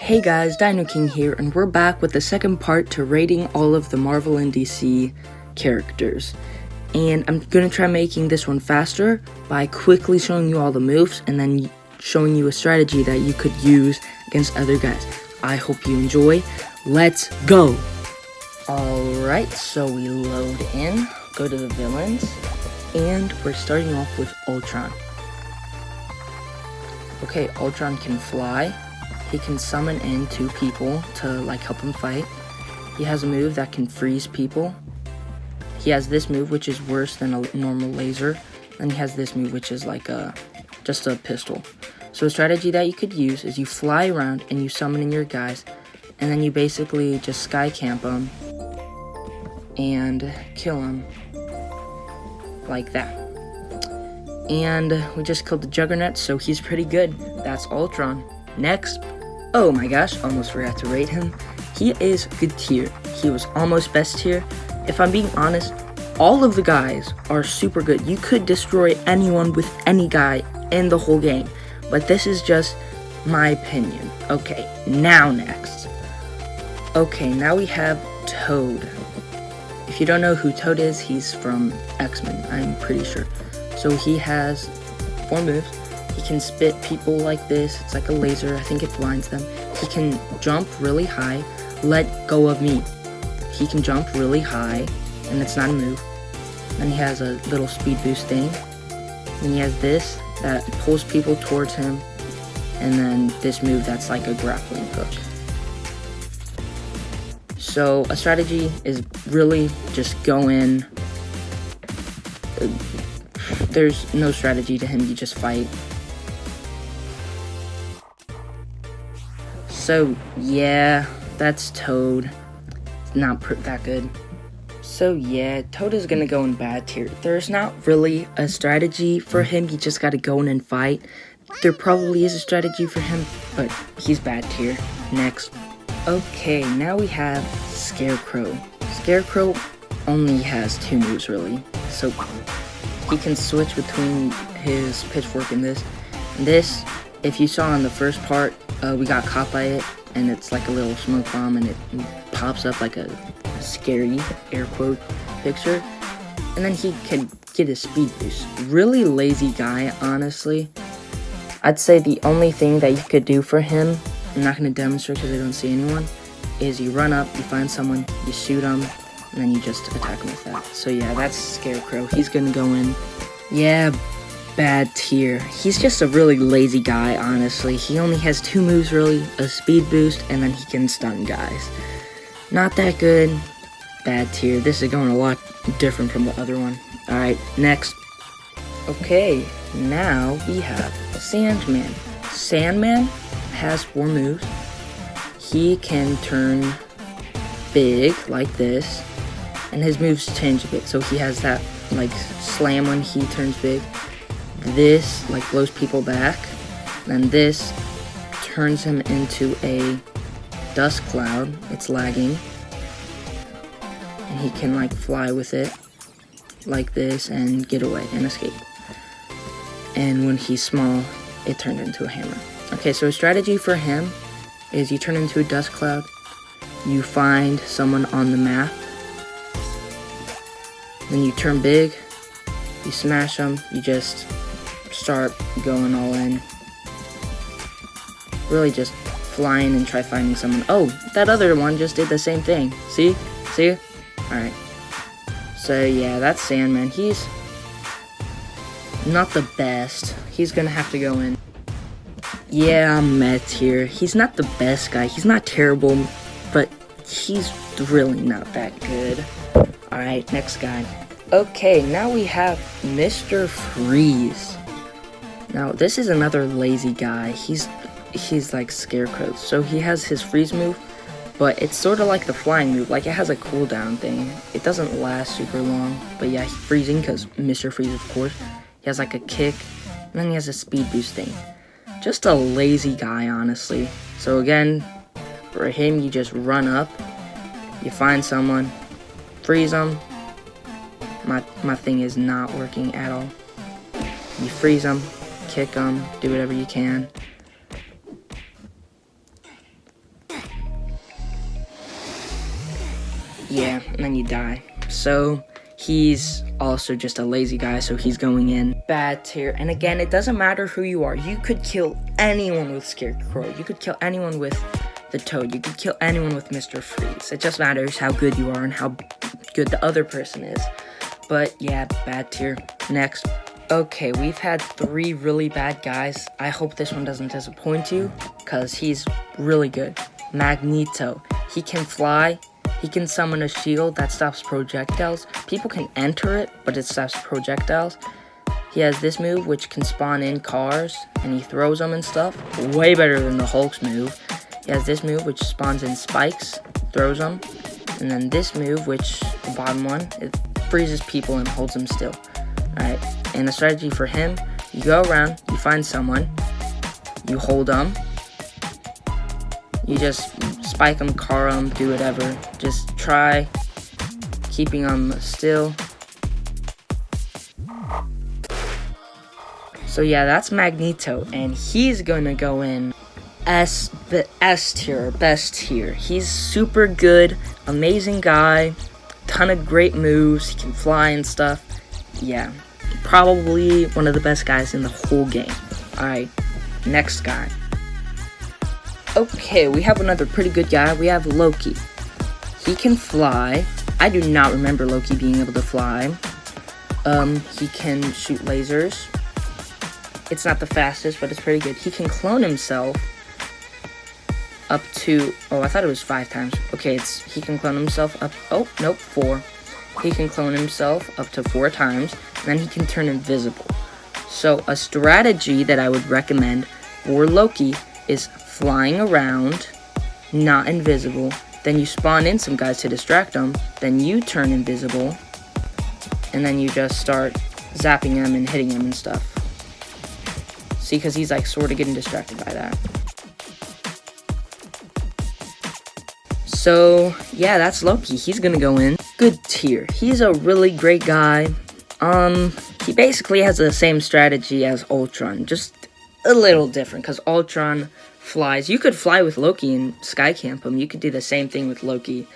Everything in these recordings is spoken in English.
Hey guys, Dino King here, and we're back with the second part to rating all of the Marvel and DC characters. And I'm gonna try making this one faster by quickly showing you all the moves and then showing you a strategy that you could use against other guys. I hope you enjoy. Let's go! Alright, so we load in, go to the villains, and we're starting off with Ultron. Okay, Ultron can fly. He can summon in two people to help him fight. He has a move that can freeze people. He has this move which is worse than a normal laser. And he has this move which is just a pistol. So a strategy that you could use is you fly around and you summon in your guys, and then you basically just sky camp them and kill them like that. And we just killed the Juggernaut, so he's pretty good. That's Ultron. Next, oh my gosh, almost forgot to rate him. He is good tier. He was almost best tier. If I'm being honest, all of the guys are super good. You could destroy anyone with any guy in the whole game, but this is just my opinion. Okay, now next. Okay, now we have Toad. If you don't know who Toad is, he's from X-Men, I'm pretty sure. So he has 4 moves. He can spit people like this. It's like a laser. I think it blinds them. He can jump really high. Let go of me. He can jump really high, and it's not a move. Then he has a little speed boost thing. Then he has this that pulls people towards him. And then this move that's like a grappling hook. So a strategy is really just go in. There's no strategy to him. You just fight. So, yeah, that's Toad. Not that good. So, yeah, Toad is gonna go in bad tier. There's not really a strategy for him. You just gotta go in and fight. There probably is a strategy for him, but he's bad tier. Next. Okay, now we have Scarecrow. Scarecrow only has 2 moves, really. So, he can switch between his pitchfork and this. And this, if you saw in the first part, we got caught by it, and it's like a little smoke bomb, and it pops up like a scary, air quote, picture. And then he can get a speed boost. Really lazy guy, honestly. I'd say the only thing that you could do for him, I'm not going to demonstrate because I don't see anyone, is you run up, you find someone, you shoot them, and then you just attack him with that. So yeah, that's Scarecrow. He's going to go in. Yeah, bad tier. He's just a really lazy guy, honestly. He only has 2 moves, really, a speed boost, and then he can stun guys. Not that good. Bad tier. This is going a lot different from the other one. Alright, next. Okay, now we have Sandman. Sandman has 4 moves. He can turn big, like this, and his moves change a bit. So he has that, slam when he turns big. This blows people back, then this turns him into a dust cloud. It's lagging, and he can fly with it like this and get away and escape. And when he's small, it turned into a hammer. Okay, so a strategy for him is you turn into a dust cloud, you find someone on the map, then you turn big, you smash them, you just start going all in. Really just fly in and try finding someone. Oh, that other one just did the same thing. See? See? Alright. So yeah, that's Sandman. He's not the best. He's gonna have to go in. Yeah, I'm Mets here. He's not the best guy. He's not terrible, but he's really not that good. Alright, next guy. Okay, now we have Mr. Freeze. Now, this is another lazy guy. He's like Scarecrow. So he has his freeze move, but it's sort of like the flying move. It has a cooldown thing. It doesn't last super long. But yeah, he's freezing because Mr. Freeze, of course. He has a kick, and then he has a speed boost thing. Just a lazy guy, honestly. So again, for him, you just run up, you find someone, freeze them. My thing is not working at all. You freeze them, kick them, do whatever you can. Yeah, and then you die. So he's also just a lazy guy, so he's going in bad tier. And again, it doesn't matter who you are. You could kill anyone with Scarecrow. You could kill anyone with the Toad. You could kill anyone with Mr. Freeze. It just matters how good you are and how good the other person is. But yeah, bad tier. Next. Okay, we've had 3 really bad guys. I hope this one doesn't disappoint you, because he's really good. Magneto. He can fly. He can summon a shield that stops projectiles. People can enter it, but it stops projectiles. He has this move, which can spawn in cars, and he throws them and stuff. Way better than the Hulk's move. He has this move, which spawns in spikes, throws them. And then this move, which, the bottom one, it freezes people and holds them still. Alright, and the strategy for him, you go around, you find someone, you hold them, you just spike them, car them, do whatever. Just try keeping them still. So yeah, that's Magneto, and he's gonna go in the S tier, best tier. He's super good, amazing guy, ton of great moves, he can fly and stuff. Yeah, probably one of the best guys in the whole game. Alright, next guy. Okay, we have another pretty good guy. We have Loki. He can fly. I do not remember Loki being able to fly. He can shoot lasers. It's not the fastest, but it's pretty good. He can clone himself up to, oh, I thought it was 5 times. Okay, he can clone himself up, oh, nope, 4. He can clone himself up to 4 times, and then he can turn invisible. So a strategy that I would recommend for Loki is flying around, not invisible, then you spawn in some guys to distract them, then you turn invisible, and then you just start zapping them and hitting them and stuff. See, because he's like sort of getting distracted by that. So yeah, that's Loki. He's gonna go in good tier. He's a really great guy. He basically has the same strategy as Ultron, just a little different, because Ultron flies. You could fly with Loki and sky camp him. You could do the same thing with Loki,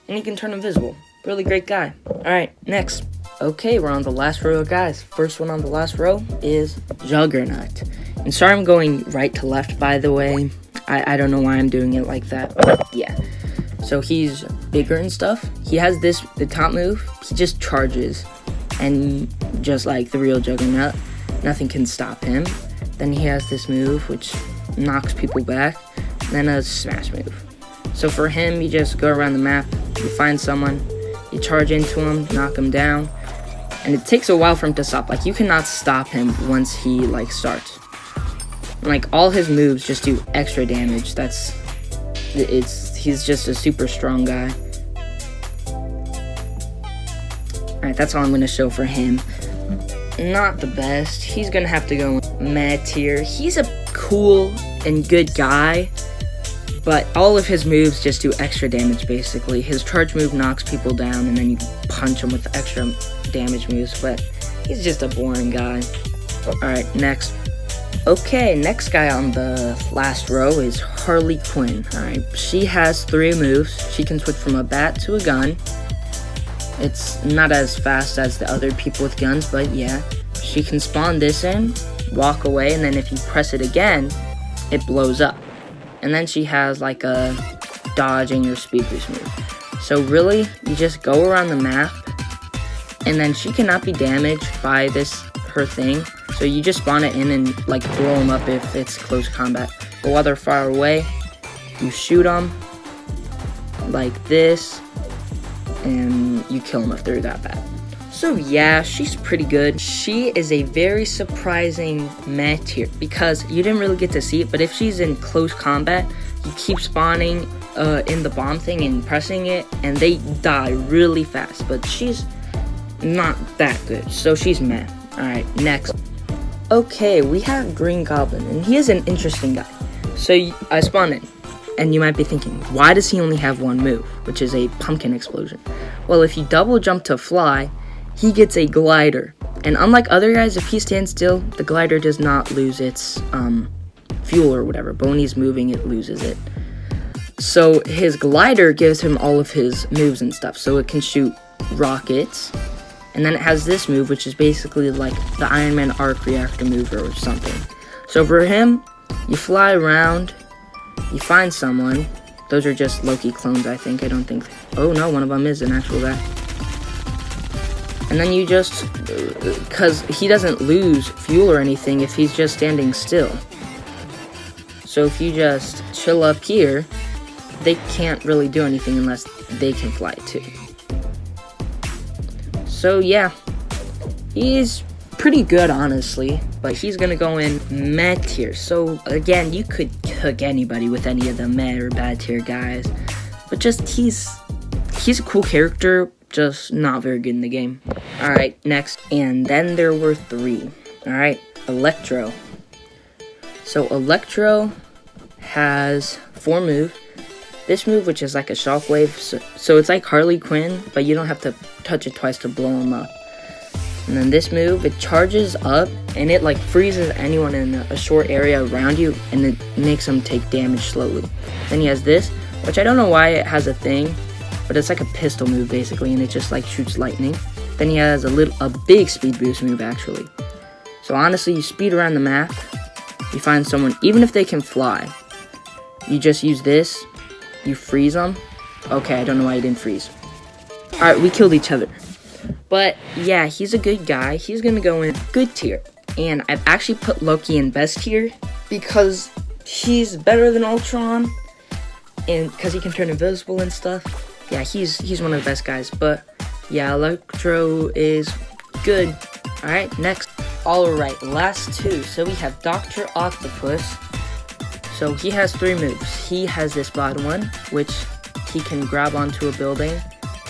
and he can turn invisible. Really great guy. Alright, next. Okay, we're on the last row of guys. First one on the last row is Juggernaut. And sorry I'm going right to left, by the way. I don't know why I'm doing it like that, but yeah. So he's bigger and stuff. He has the top move, he just charges. And just like the real Juggernaut, nothing can stop him. Then he has this move, which knocks people back. Then a smash move. So for him, you just go around the map, you find someone, you charge into him, knock him down. And it takes a while for him to stop. Like, you cannot stop him once he, like, starts. And, like, all his moves just do extra damage. He's just a super strong guy. Alright, that's all I'm going to show for him. Not the best. He's going to have to go meh tier. He's a cool and good guy, but all of his moves just do extra damage, basically. His charge move knocks people down, and then you punch him with extra damage moves, but he's just a boring guy. Alright, next. Okay, next guy on the last row is Harley Quinn. Alright, she has 3 moves. She can switch from a bat to a gun. It's not as fast as the other people with guns, but yeah. She can spawn this in, walk away, and then if you press it again, it blows up. And then she has like a dodging or speed boost move. So really, you just go around the map, and then she cannot be damaged by her thing. So you just spawn it in and like blow them up if it's close combat. But while they're far away, you shoot them like this, and you kill them if they're that bad. So yeah, she's pretty good. She is a very surprising meh tier because you didn't really get to see it, but if she's in close combat, you keep spawning in the bomb thing and pressing it, and they die really fast, but she's not that good, so she's meh. Alright, next. Okay, we have Green Goblin, and he is an interesting guy. So I spawn in, and you might be thinking, why does he only have 1 move, which is a pumpkin explosion? Well, if you double jump to fly, he gets a glider. And unlike other guys, if he stands still, the glider does not lose its fuel or whatever. But when he's moving, it loses it. So his glider gives him all of his moves and stuff. So it can shoot rockets. And then it has this move, which is basically like the Iron Man arc reactor move or something. So for him, you fly around, you find someone. Those are just Loki clones, I think. I don't think... Oh, no, one of them is an actual guy. And then you just... Because he doesn't lose fuel or anything if he's just standing still. So if you just chill up here, they can't really do anything unless they can fly too. So yeah, he's pretty good, honestly, but he's gonna go in meh tier. So again, you could cook anybody with any of the meh or bad tier guys, but just he's a cool character, just not very good in the game. All right, next, and then there were 3. All right, Electro. So Electro has 4 moves. This move, which is like a shockwave, so it's like Harley Quinn, but you don't have to touch it twice to blow him up. And then this move, it charges up, and it like freezes anyone in a short area around you, and it makes them take damage slowly. Then he has this, which I don't know why it has a thing, but it's like a pistol move basically, and it just like shoots lightning. Then he has a big speed boost move actually. So honestly, you speed around the map, you find someone, even if they can fly, you just use this. You freeze them. Okay, I don't know why he didn't freeze. Alright, we killed each other. But, yeah, he's a good guy. He's gonna go in good tier. And I've actually put Loki in best tier because he's better than Ultron. And because he can turn invisible and stuff. Yeah, he's one of the best guys. But, yeah, Electro is good. Alright, next. Alright, last 2. So we have Dr. Octopus. So he has 3 moves. He has this bottom one, which he can grab onto a building,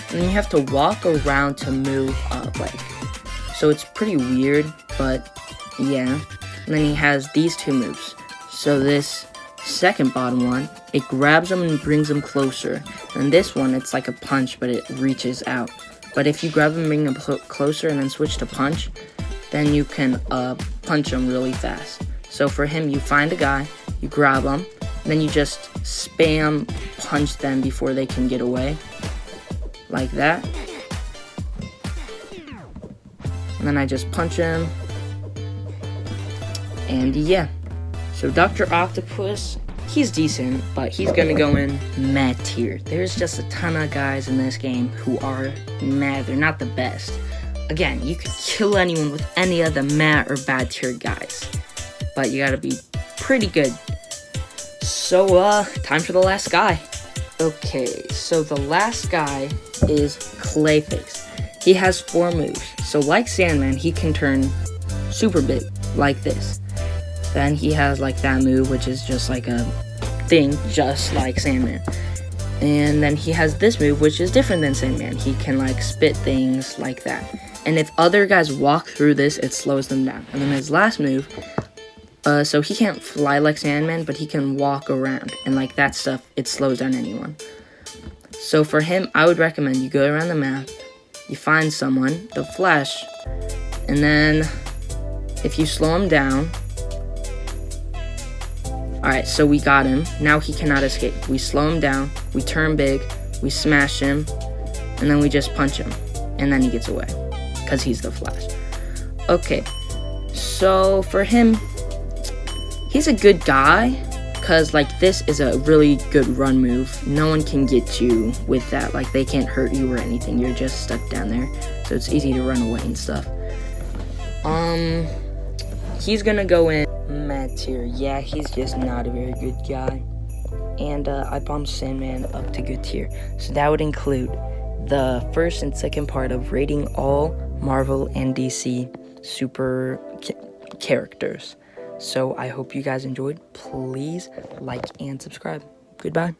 and you have to walk around to move up, like. So it's pretty weird, but yeah. And then he has these 2 moves. So this second bottom one, it grabs him and brings him closer. And this one, it's like a punch, but it reaches out. But if you grab him and bring him closer and then switch to punch, then you can punch him really fast. So for him, you find a guy, you grab them, and then you just spam punch them before they can get away. Like that. And then I just punch him. And yeah. So Dr. Octopus, he's decent, but he's gonna go in meh tier. There's just a ton of guys in this game who are meh. They're not the best. Again, you could kill anyone with any of the meh or bad tier guys. But you gotta be pretty good. So, time for the last guy. Okay, so the last guy is Clayface. He has 4 moves. So like Sandman, he can turn super big, like this. Then he has like that move, which is just like a thing, just like Sandman. And then he has this move, which is different than Sandman. He can like spit things like that. And if other guys walk through this, it slows them down. And then his last move, so he can't fly like Sandman, but he can walk around. And like that stuff, it slows down anyone. So for him, I would recommend you go around the map, you find someone, the Flash, and then if you slow him down. Alright, so we got him. Now he cannot escape. We slow him down, we turn big, we smash him, and then we just punch him. And then he gets away, because he's the Flash. Okay, so for him, he's a good guy, because, like, this is a really good run move. No one can get you with that. Like, they can't hurt you or anything. You're just stuck down there. So it's easy to run away and stuff. He's gonna go in meh tier. Yeah, he's just not a very good guy. And, I bumped Sandman up to good tier. So that would include the first and second part of rating all Marvel and DC super characters. So I hope you guys enjoyed. Please like and subscribe. Goodbye.